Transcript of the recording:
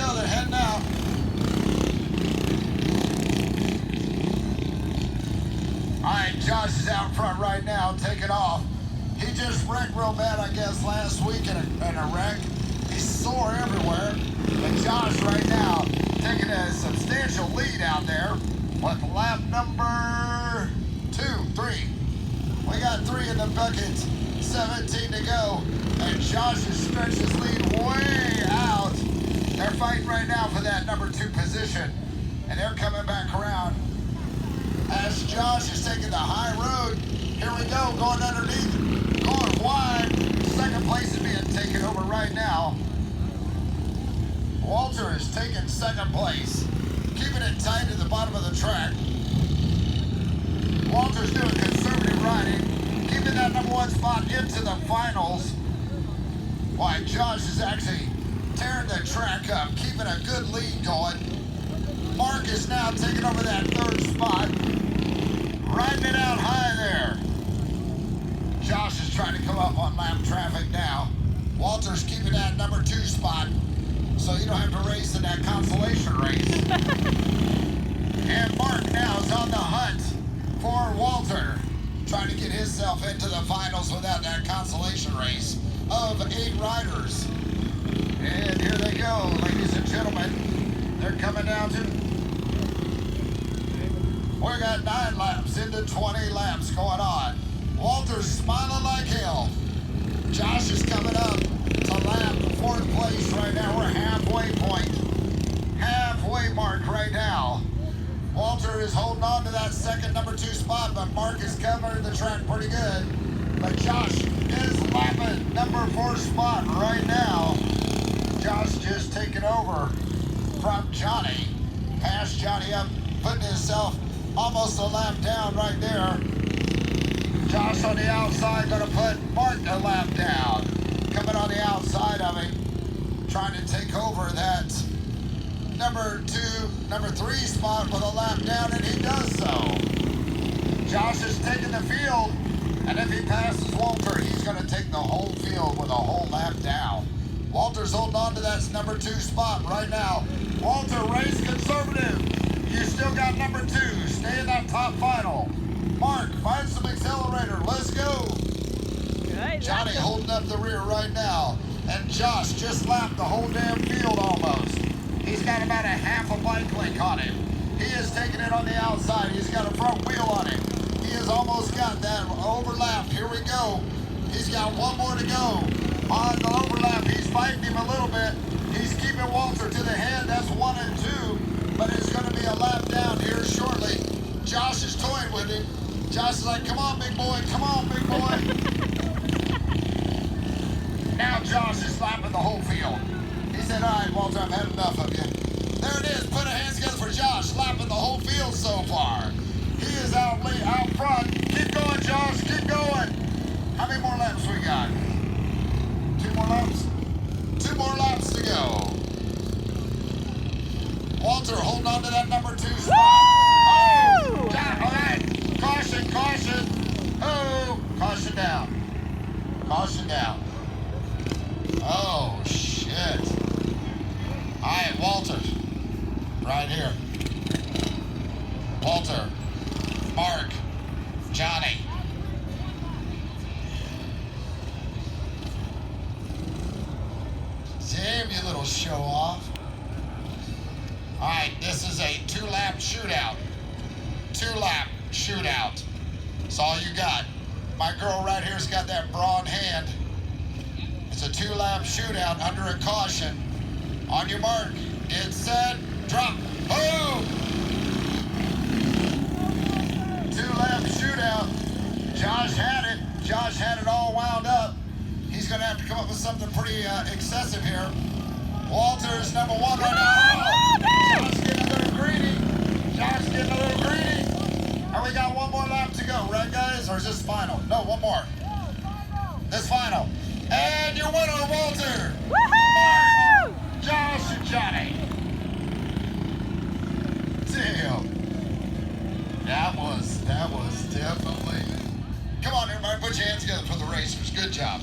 go, they're heading out. All right, Josh is out front right now, taking off. He just wrecked real bad, I guess, last week in a wreck. He's sore everywhere. But Josh right now taking a substantial lead out there with lap number 3. We got 3 in the bucket, 17 to go. And Josh has stretched his lead way out. They're fighting right now for that number 2 position. And they're coming back around. As Josh is taking the high road, here we go, going underneath, going wide. Second place is being taken over right now. Walter is taking second place, keeping it tight at the bottom of the track. Walter's doing conservative riding, keeping that number 1 spot into the finals. While Josh is actually tearing the track up, keeping a good lead going. Mark is now taking over that 3rd spot, riding it out high there. Josh is trying to come up on lap traffic now. Walter's keeping that number 2 spot, so you don't have to race in that consolation race. And Mark now is on the hunt for Walter, trying to get himself into the finals without that consolation race of 8 riders. And here they go, ladies and gentlemen. They're coming down to... We got 9 laps into 20 laps going on. Walter's smiling like hell. Josh is coming up to lap 4th place right now. We're halfway point. Halfway mark right now. Walter is holding on to that second number 2 spot, but Mark is covering the track pretty good. But Josh is lapping number 4 spot right now. Josh just taking over from Johnny. Passed Johnny up, putting himself almost a lap down right there. Josh on the outside, gonna put Mark a lap down. Coming on the outside of him, trying to take over that number 3 spot with a lap down, and he does so. Josh is taking the field, and if he passes Walter, he's gonna take the whole field with a whole lap down. Walter's holding on to that number 2 spot right now. Walter, race conservative. You still got number 2. Stay in that top final. Mark, find some accelerator. Let's go. Good. Johnny holding up the rear right now. And Josh just lapped the whole damn field almost. He's got about a half a bike link on him. He is taking it on the outside. He's got a front wheel on him. He has almost got that overlap. Here we go. He's got 1 more to go. On the overlap, he's fighting him a little bit. He's keeping Walter to the head. That's 1 and 2. But it's going to be a lap down here shortly. Josh is toying with him. Josh is like, come on, big boy. Come on, big boy. Now Josh is slapping the whole field. He said, all right, Walter, I've had enough of you. There it is. Put a hands together for Josh, slapping the whole field so far. He is out front. Keep going, Josh. Keep going. How many more laps we got? 2 more laps? 2 more laps to go. Walter holding on to that number 2 spot. Oh, John, all right. Caution, caution. Oh, caution down. Caution down. Oh, shit. All right, Walter. Right here. Walter. Mark. Johnny. Damn, you little show off. All right, this is a 2-lap shootout. 2-lap shootout. That's all you got. My girl right here's got that brawn hand. It's a 2-lap shootout under a caution. On your mark, get set, drop. Boom! 2-lap shootout. Josh had it. Josh had it all wound up. He's going to have to come up with something pretty excessive here. Walter is number 1 right now. Oh, Josh getting a little greedy. Josh getting a little greedy. And we got 1 more lap to go, right, guys? Or is this final? No, 1 more. This final. And your winner, Walter. Woohoo! Mark, Josh, and Johnny. Damn. That was definitely. Come on, everybody, put your hands together for the racers. Good job.